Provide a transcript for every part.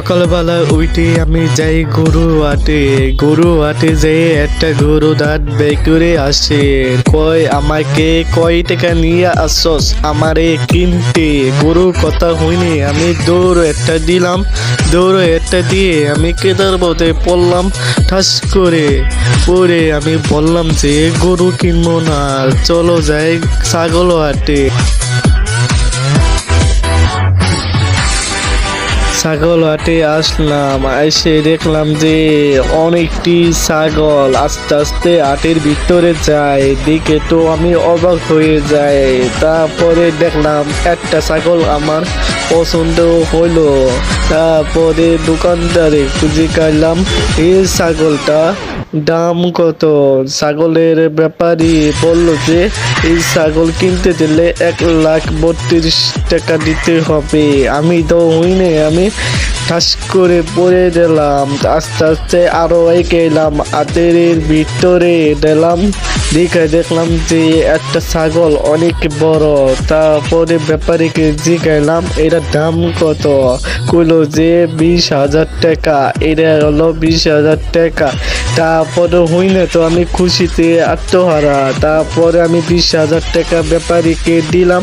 সকালবেলা উঠে আমি যাই গরু হাটে যেয়ে একটা গরু দাঁত বের করে আসে। কয় আমাকে কয় টাকা নিয়ে আসছস আমারে কিনতে। গরুর কথা হইনি আমি দৌড় একটা দিলাম, দৌড় একটা দিয়ে আমি কেদার পথে পড়লাম। ঠাস করে পরে আমি বললাম যে গরু কিনবো না, চলো যাই ছাগল হাটে। ছাগল হাটে আসলাম, এসে দেখলাম যে অনেকটি ছাগল আস্তে আস্তে হাটের ভিতরে যায়। দেখে তো আমি অবাক হয়ে যাই। তারপরে দেখলাম একটা ছাগল আমার পছন্দ হইলো। তারপরে দোকানদারে খুঁজে কাইলাম এই ছাগলটা দাম কত। ছাগলের ব্যাপারী বলল যে এই ছাগল কিনতে দিলে 1,32,000 দিতে হবে। আমি তো হইনি, আমি ঠাস করে পড়ে দিলাম। আস্তে আস্তে আরো এগেলাম, হাতের ভিতরে দিলাম। দেখলাম যে একটা ছাগল অনেক বড়। তারপরে ব্যাপারীকে জিগাইলাম এটার দাম কত। কইলো যে 20,000 টাকা। এটা হলো 20,000 টাকা। তারপরে হইনে তো আমি খুশিতে আত্মহারা। তারপরে আমি 20,000 টাকা ব্যাপারীকে দিলাম।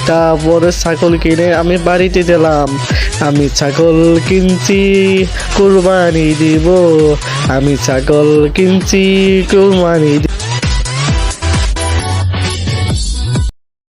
তারপরে ছাগল কিনে আমি বাড়িতে দিলাম। আমি ছাগল কিনছি কুরবানি দিব, আমি ছাগল কিনছি কুরবানি